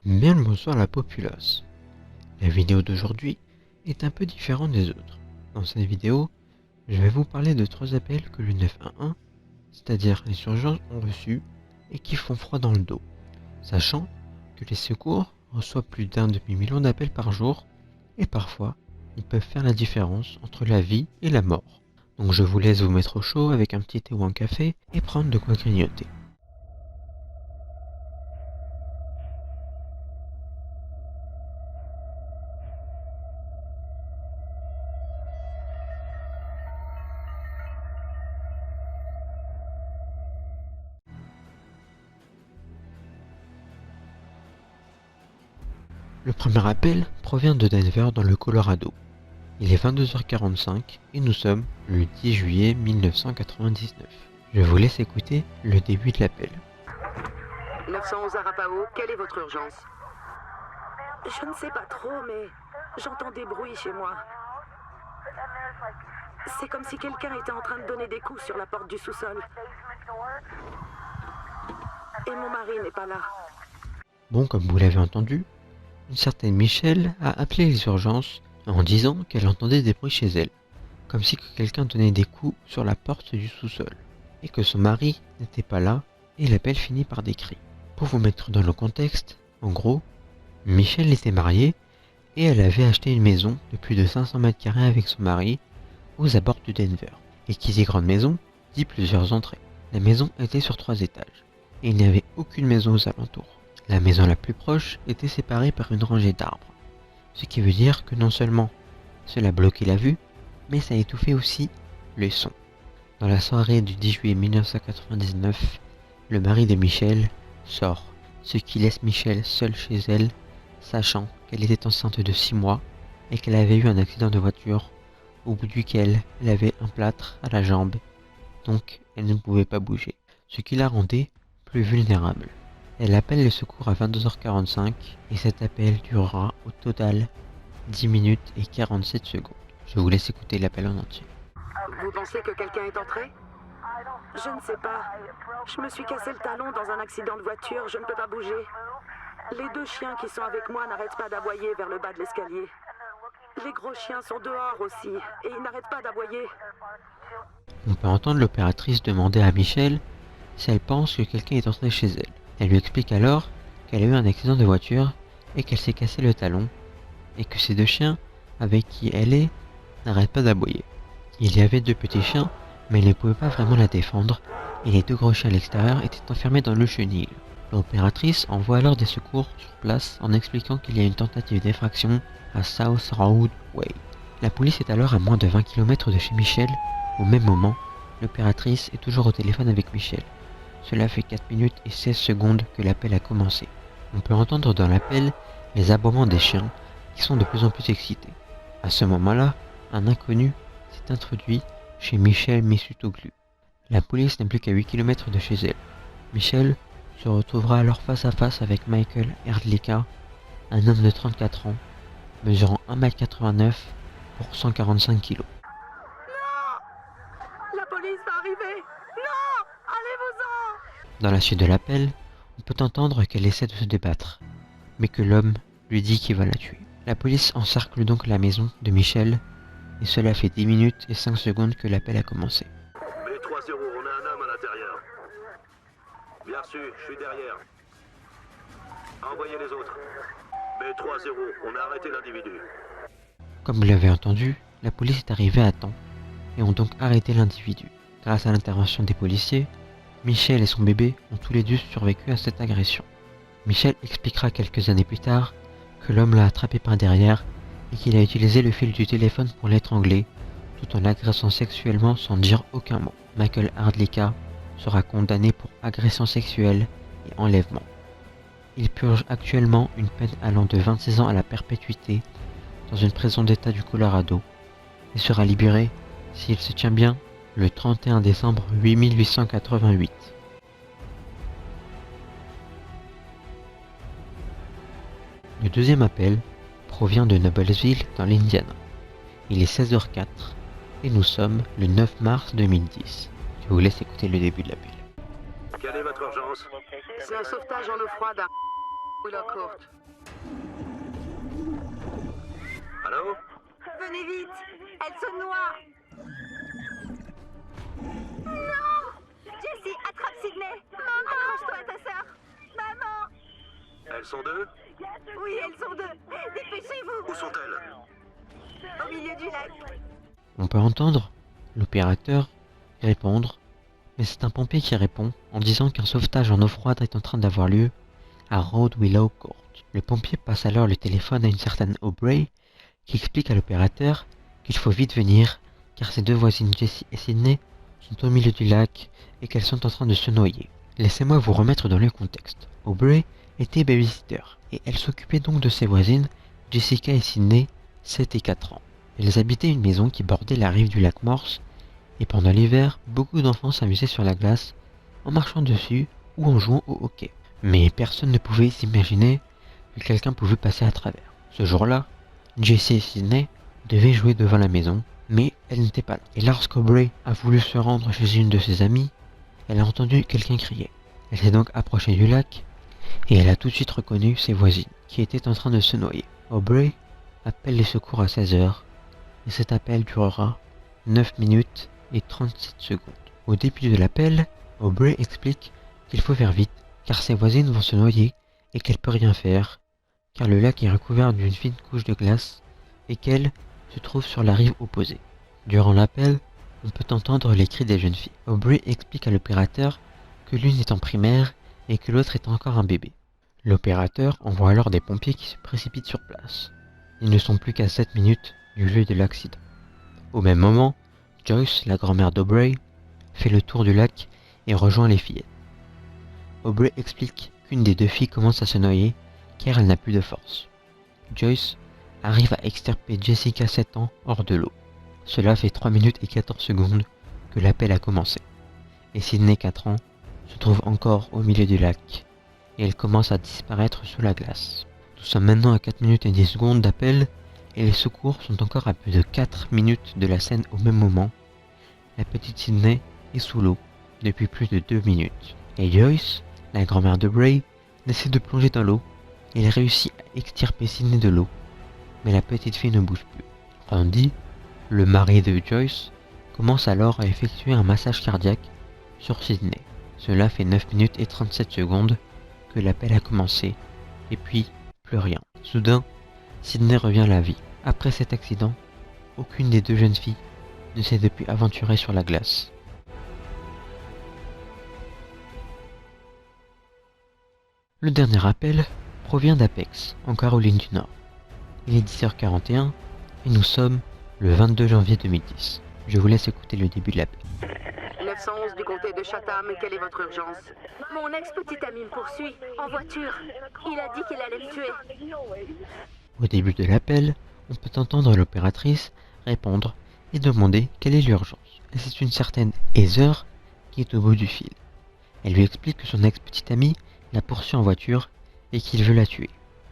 Bien le bonsoir la populace. La vidéo d'aujourd'hui est un peu différente des autres. Dans cette vidéo, je vais vous parler de 3 appels que le 911, c'est-à-dire les urgences, ont reçus et qui font froid dans le dos, sachant que les secours reçoivent plus d'un demi-million d'appels par jour et parfois ils peuvent faire la différence entre la vie et la mort. Donc je vous laisse vous mettre au chaud avec un petit thé ou un café et prendre de quoi grignoter. Le premier appel provient de Denver dans le Colorado. Il est 22h45 et nous sommes le 10 juillet 1999. Je vous laisse écouter le début de l'appel. 911 Arapaho, quelle est votre urgence? Je ne sais pas trop, mais j'entends des bruits chez moi. C'est comme si quelqu'un était en train de donner des coups sur la porte du sous-sol. Et mon mari n'est pas là. Bon, comme vous l'avez entendu, une certaine Michelle a appelé les urgences en disant qu'elle entendait des bruits chez elle, comme si quelqu'un donnait des coups sur la porte du sous-sol, et que son mari n'était pas là, et l'appel finit par des cris. Pour vous mettre dans le contexte, en gros, Michelle était mariée et elle avait acheté une maison de plus de 500 mètres carrés avec son mari aux abords de Denver. Et qui dit grande maison, dit plusieurs entrées. La maison était sur 3 étages et il n'y avait aucune maison aux alentours. La maison la plus proche était séparée par une rangée d'arbres, ce qui veut dire que non seulement cela bloquait la vue, mais ça étouffait aussi le son. Dans la soirée du 10 juillet 1999, le mari de Michelle sort, ce qui laisse Michelle seule chez elle, sachant qu'elle était enceinte de 6 mois et qu'elle avait eu un accident de voiture au bout duquel elle avait un plâtre à la jambe, donc elle ne pouvait pas bouger, ce qui la rendait plus vulnérable. Elle appelle le secours à 22h45 et cet appel durera au total 10 minutes et 47 secondes. Je vous laisse écouter l'appel en entier. Vous pensez que quelqu'un est entré? Je ne sais pas. Je me suis cassé le talon dans un accident de voiture, je ne peux pas bouger. Les 2 chiens qui sont avec moi n'arrêtent pas d'aboyer vers le bas de l'escalier. Les gros chiens sont dehors aussi, et ils n'arrêtent pas d'aboyer. On peut entendre l'opératrice demander à Michelle si elle pense que quelqu'un est entré chez elle. Elle lui explique alors qu'elle a eu un accident de voiture et qu'elle s'est cassé le talon, et que ces 2 chiens avec qui elle est n'arrêtent pas d'aboyer. Il y avait 2 petits chiens, mais ils ne pouvaient pas vraiment la défendre, et les 2 gros chiens à l'extérieur étaient enfermés dans le chenil. L'opératrice envoie alors des secours sur place en expliquant qu'il y a une tentative d'effraction à South Road Way. La police est alors à moins de 20 km de chez Michelle. Au même moment, l'opératrice est toujours au téléphone avec Michelle. Cela fait 4 minutes et 16 secondes que l'appel a commencé. On peut entendre dans l'appel les aboiements des chiens qui sont de plus en plus excités. À ce moment-là, un inconnu s'est introduit chez Michelle Messutoglu. La police n'est plus qu'à 8 km de chez elle. Michelle se retrouvera alors face à face avec Michael Erdlicka, un homme de 34 ans, mesurant 1m89 pour 145 kg. Non! La police va arriver! Non! Allez-vous-en! Dans la suite de l'appel, on peut entendre qu'elle essaie de se débattre, mais que l'homme lui dit qu'il va la tuer. La police encercle donc la maison de Michelle, et cela fait 10 minutes et 5 secondes que l'appel a commencé. B3-0, on a un homme à l'intérieur. Bien reçu, je suis derrière. Envoyez les autres. B3-0, on a arrêté l'individu. Comme vous l'avez entendu, la police est arrivée à temps et ont donc arrêté l'individu. Grâce à l'intervention des policiers, Michelle et son bébé ont tous les 2 survécu à cette agression. Michelle expliquera quelques années plus tard que l'homme l'a attrapé par derrière et qu'il a utilisé le fil du téléphone pour l'étrangler, tout en l'agressant sexuellement sans dire aucun mot. Michael Erdlicka sera condamné pour agression sexuelle et enlèvement. Il purge actuellement une peine allant de 26 ans à la perpétuité dans une prison d'État du Colorado et sera libéré, s'il se tient bien, le 31 décembre 1888. Le deuxième appel provient de Noblesville dans l'Indiana. Il est 16h04 et nous sommes le 9 mars 2010. Je vous laisse écouter le début de l'appel. Quelle est votre urgence? C'est un sauvetage en eau froide. Ou la courte. Allô? Venez vite! Elle se noie! Jessie, attrape Sydney! Maman! Accroche-toi à ta sœur! Maman! Elles sont deux? Oui, elles sont deux! Dépêchez-vous! Où sont-elles? Au milieu du lac! On peut entendre l'opérateur répondre, mais c'est un pompier qui répond en disant qu'un sauvetage en eau froide est en train d'avoir lieu à Road Willow Court. Le pompier passe alors le téléphone à une certaine Aubrey qui explique à l'opérateur qu'il faut vite venir car ses deux voisines Jessie et Sydney sont au milieu du lac et qu'elles sont en train de se noyer. Laissez-moi vous remettre dans le contexte. Aubrey était babysitter et elle s'occupait donc de ses voisines Jessica et Sydney, 7 et 4 ans. Elles habitaient une maison qui bordait la rive du lac Morse et pendant l'hiver, beaucoup d'enfants s'amusaient sur la glace en marchant dessus ou en jouant au hockey. Mais personne ne pouvait s'imaginer que quelqu'un pouvait passer à travers. Ce jour-là, Jessie et Sydney devaient jouer devant la maison, mais elle n'était pas là. Et lorsqu'Aubrey a voulu se rendre chez une de ses amies, elle a entendu quelqu'un crier. Elle s'est donc approchée du lac et elle a tout de suite reconnu ses voisines qui étaient en train de se noyer. Aubrey appelle les secours à 16h et cet appel durera 9 minutes et 37 secondes. Au début de l'appel, Aubrey explique qu'il faut faire vite car ses voisines vont se noyer et qu'elle peut rien faire car le lac est recouvert d'une fine couche de glace et qu'elle se trouve sur la rive opposée. Durant l'appel, on peut entendre les cris des jeunes filles. Aubrey explique à l'opérateur que l'une est en primaire et que l'autre est encore un bébé. L'opérateur envoie alors des pompiers qui se précipitent sur place. Ils ne sont plus qu'à 7 minutes du lieu de l'accident. Au même moment, Joyce, la grand-mère d'Aubrey, fait le tour du lac et rejoint les fillettes. Aubrey explique qu'une des deux filles commence à se noyer car elle n'a plus de force. Joyce arrive à extirper Jessica 7 ans hors de l'eau. Cela fait 3 minutes et 14 secondes que l'appel a commencé. Et Sydney 4 ans se trouve encore au milieu du lac et elle commence à disparaître sous la glace. Nous sommes maintenant à 4 minutes et 10 secondes d'appel et les secours sont encore à plus de 4 minutes de la scène au même moment. La petite Sydney est sous l'eau depuis plus de 2 minutes. Et Joyce, la grand-mère de Bray, essaie de plonger dans l'eau et elle réussit à extirper Sydney de l'eau. Mais la petite fille ne bouge plus. Randy, le mari de Joyce, commence alors à effectuer un massage cardiaque sur Sydney. Cela fait 9 minutes et 37 secondes que l'appel a commencé et puis plus rien. Soudain, Sydney revient à la vie. Après cet accident, aucune des deux jeunes filles ne s'est depuis aventurée sur la glace. Le dernier appel provient d'Apex, en Caroline du Nord. Il est 10h41 et nous sommes le 22 janvier 2010. Je vous laisse écouter le début de l'appel. 911 du comté de Chatham, quelle est votre urgence? Mon ex-petit ami me poursuit, en voiture. Il a dit qu'il allait me tuer. Au début de l'appel, on peut entendre l'opératrice répondre et demander quelle est l'urgence. Et c'est une certaine Heather qui est au bout du fil. Elle lui explique que son ex-petit ami la poursuit en voiture et qu'il veut la tuer.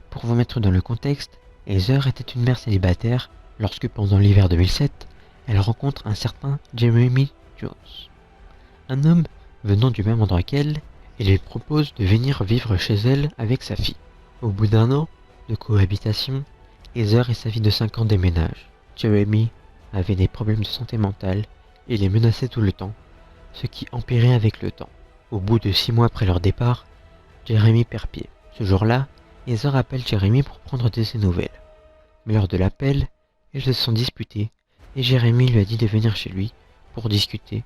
Pour vous mettre dans le contexte, Heather était une mère célibataire lorsque pendant l'hiver 2007, elle rencontre un certain Jeremy Jones, un homme venant du même endroit qu'elle, et lui propose de venir vivre chez elle avec sa fille. Au bout d'un an de cohabitation, Heather et sa fille de 5 ans déménagent. Jeremy avait des problèmes de santé mentale et les menaçait tout le temps, ce qui empirait avec le temps. Au bout de 6 mois après leur départ, Jeremy perd pied. Ce jour-là, Heather appelle Jeremy pour prendre de ses nouvelles. Mais lors de l'appel, ils se sont disputés et Jeremy lui a dit de venir chez lui pour discuter,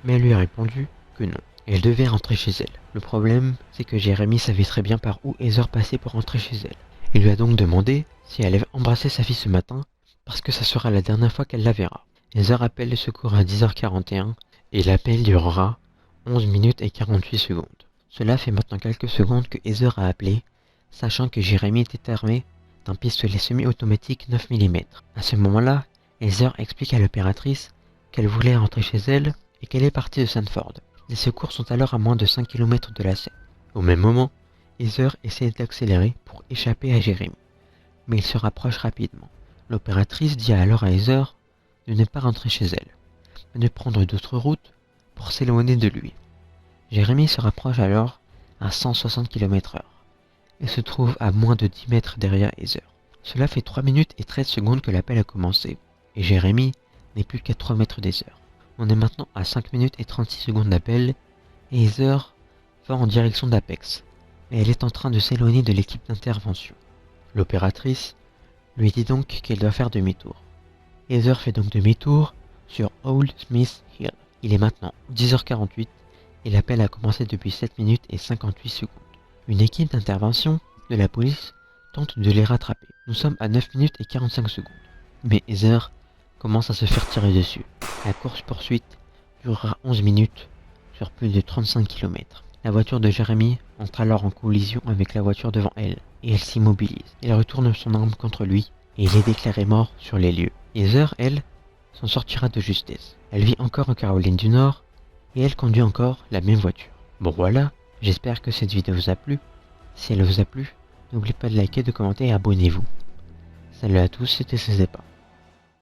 mais elle lui a répondu que non. Elle devait rentrer chez elle. Le problème, c'est que Jeremy savait très bien par où Heather passait pour rentrer chez elle. Il lui a donc demandé si elle allait embrasser sa fille ce matin, parce que ça sera la dernière fois qu'elle la verra. Heather appelle le secours à 10h41 et l'appel durera 11 minutes et 48 secondes. Cela fait maintenant quelques secondes que Heather a appelé, sachant que Jeremy était armé d'un pistolet semi-automatique 9 mm. À ce moment-là, Heather explique à l'opératrice qu'elle voulait rentrer chez elle et qu'elle est partie de Sanford. Les secours sont alors à moins de 5 km de la scène. Au même moment, Heather essaie d'accélérer pour échapper à Jeremy, mais il se rapproche rapidement. L'opératrice dit alors à Heather de ne pas rentrer chez elle, mais de prendre d'autres routes pour s'éloigner de lui. Jeremy se rapproche alors à 160 km/h et se trouve à moins de 10 mètres derrière Heather. Cela fait 3 minutes et 13 secondes que l'appel a commencé, et Jérémy n'est plus qu'à 3 mètres d'Heather. On est maintenant à 5 minutes et 36 secondes d'appel, et Heather va en direction d'Apex, mais elle est en train de s'éloigner de l'équipe d'intervention. L'opératrice lui dit donc qu'elle doit faire demi-tour. Heather fait donc demi-tour sur Old Smith Hill. Il est maintenant 10h48 et l'appel a commencé depuis 7 minutes et 58 secondes. Une équipe d'intervention de la police tente de les rattraper. Nous sommes à 9 minutes et 45 secondes. Mais Heather commence à se faire tirer dessus. La course-poursuite durera 11 minutes sur plus de 35 km. La voiture de Jérémy entre alors en collision avec la voiture devant elle, et elle s'immobilise. Elle retourne son arme contre lui, et il est déclaré mort sur les lieux. Heather, elle, s'en sortira de justesse. Elle vit encore en Caroline du Nord, et elle conduit encore la même voiture. Bon voilà, j'espère que cette vidéo vous a plu. Si elle vous a plu, n'oubliez pas de liker, de commenter et abonnez-vous. Salut à tous, c'était CZEPA.